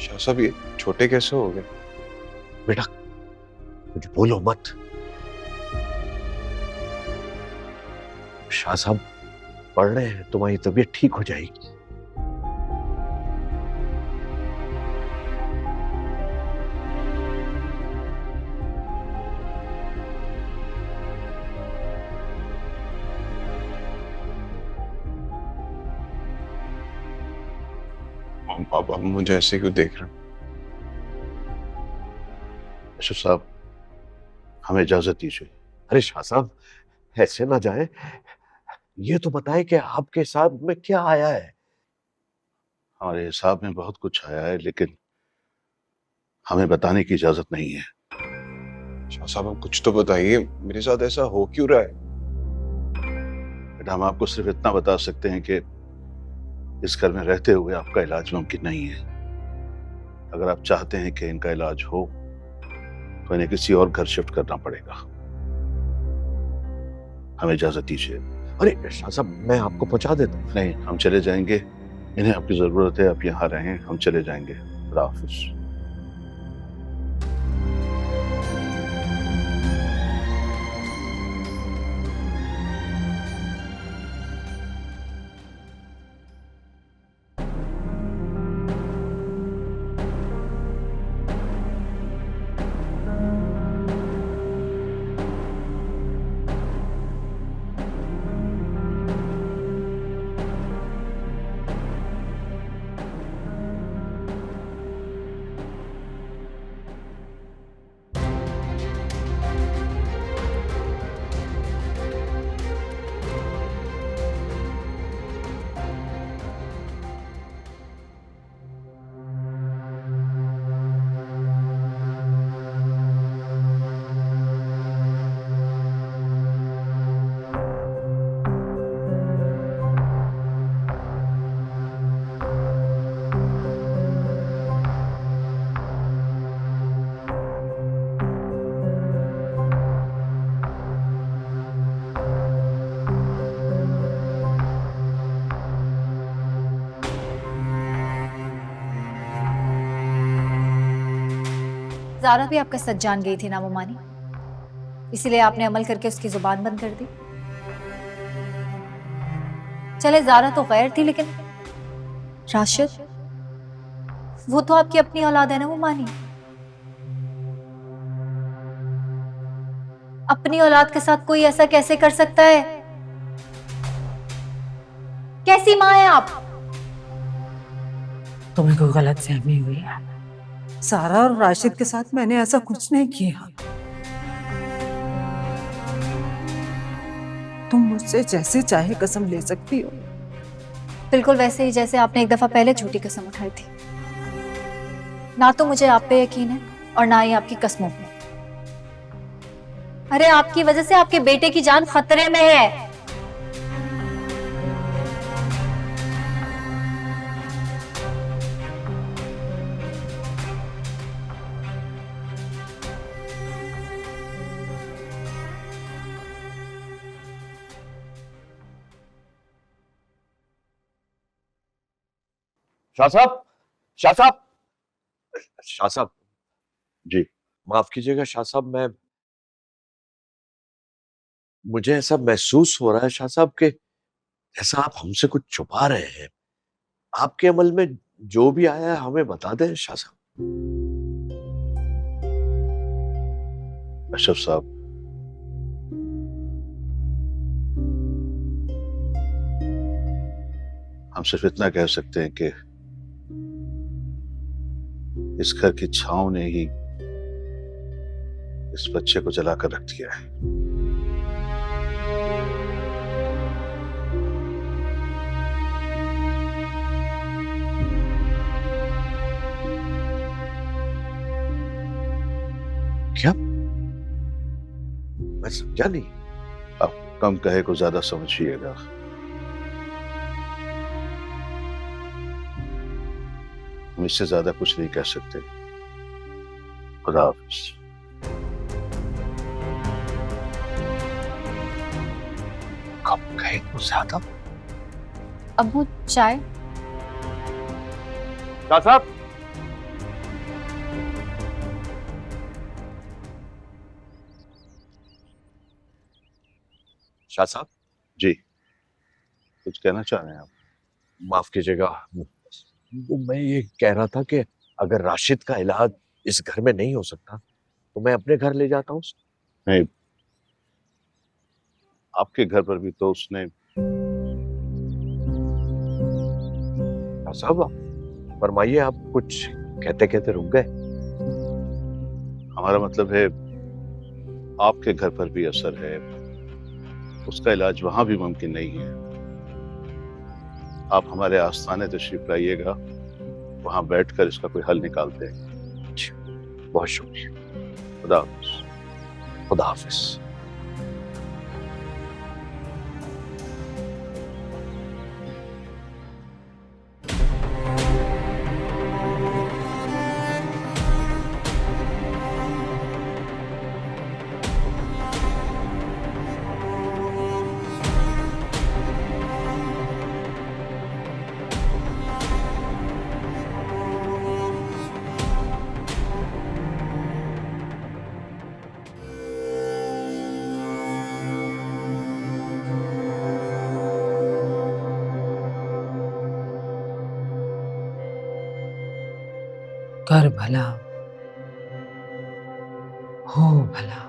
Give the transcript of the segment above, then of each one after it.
शाह साहब ये छोटे कैसे हो गए? बेटा कुछ बोलो मत। शाह साहब पढ़ रहे हैं, तुम्हारी तबीयत ठीक हो जाएगी। आप मुझे ऐसे क्यों देख रहे हैं? अशरफ साहब हमें इजाजत दीजिए। अरे शाह साहब ऐसे ना जाए, ये तो बताएं कि आपके हिसाब में क्या आया है। हमारे हिसाब में बहुत कुछ आया है, लेकिन हमें बताने की इजाजत नहीं है। शाह साहब आप कुछ तो बताइए, मेरे साथ ऐसा हो क्यों रहा है? बेटा हम आपको सिर्फ इतना बता सकते हैं कि इस घर में रहते हुए आपका इलाज मुमकिन नहीं है। अगर आप चाहते हैं कि इनका इलाज हो तो इन्हें किसी और घर शिफ्ट करना पड़ेगा। हमें इजाजत दीजिए। अरे शाह साहब मैं आपको पहुंचा देता हूं। नहीं, हम चले जाएंगे। इन्हें आपकी जरूरत है, आप यहाँ रहें, हम चले जाएंगे। खुदा हाफिज। ज़ारा भी आपका सच जान गई थी ना मोमानी, इसीलिए आपने अमल करके उसकी जुबान बंद कर दी। चले ज़ारा तो गैर थी, लेकिन राशिद वो तो आपकी अपनी औलाद है ना मोमानी। अपनी औलाद के साथ कोई ऐसा कैसे कर सकता है? कैसी माँ है आप? तुम्हें कोई गलत फहमी हुई है। सारा और राशिद के साथ मैंने ऐसा कुछ नहीं किया। तुम मुझसे जैसे चाहे कसम ले सकती हो। बिल्कुल वैसे ही जैसे आपने एक दफा पहले झूठी कसम उठाई थी। ना तो मुझे आप पे यकीन है और ना ही आपकी कसमों पे। अरे आपकी वजह से आपके बेटे की जान खतरे में है। शाह साहब, शाह साहब, शाह साहब जी। माफ कीजिएगा शाह साहब, मुझे ऐसा महसूस हो रहा है शाह साहब के ऐसा आप हमसे कुछ छुपा रहे हैं। आपके अमल में जो भी आया है हमें बता दें शाह साहब। अशरफ साहब हम सिर्फ इतना कह सकते हैं कि इस घर की छांव ने ही इस बच्चे को जलाकर रख दिया है। क्या? मैं समझा नहीं। आप कम कहे को ज्यादा समझिएगा। हम इससे ज्यादा कुछ नहीं कह सकते। खुदा हाफिज। कम कहे तो ज्यादा। अबू चाय। शाह साहब, शाह साहब, जी, कुछ कहना चाह रहे हैं आप? माफ कीजिएगा, वो मैं ये कह रहा था कि अगर राशिद का इलाज इस घर में नहीं हो सकता तो मैं अपने घर ले जाता हूँ। नहीं, आपके घर पर भी तो उसने शाह साहब, फरमाइए, आप कुछ कहते कहते रुक गए। हमारा मतलब है आपके घर पर भी असर है, उसका इलाज वहां भी मुमकिन नहीं है। आप हमारे आस्थाने तशरीफ लाइएगा, वहां बैठकर इसका कोई हल निकालते हैं। बहुत शुक्रिया। खुदा हाफिज। खुदा हाफिज। कर भला हो भला।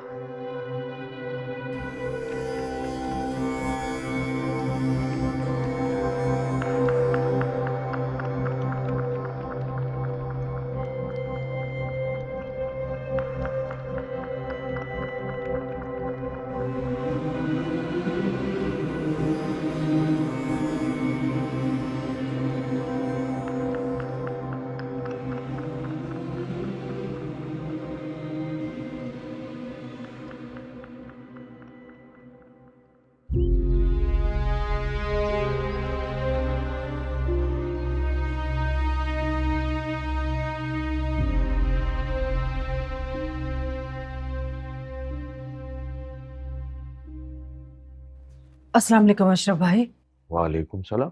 अस्सलाम वालेकुम अशरफ भाई। वालेकुम सलाम।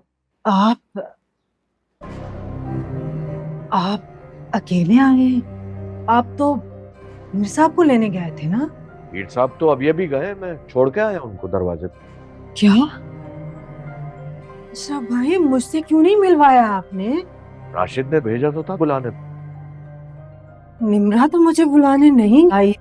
आप अकेले आ गए? आप तो मीर साहब को लेने गए थे ना? मीर साहब तो अब ये भी गए, मैं छोड़ के आया उनको दरवाजे पे। क्या अशरफ भाई, मुझसे क्यों नहीं मिलवाया आपने? राशिद ने भेजा तो था बुलाने। निम्रा तो मुझे बुलाने नहीं आई।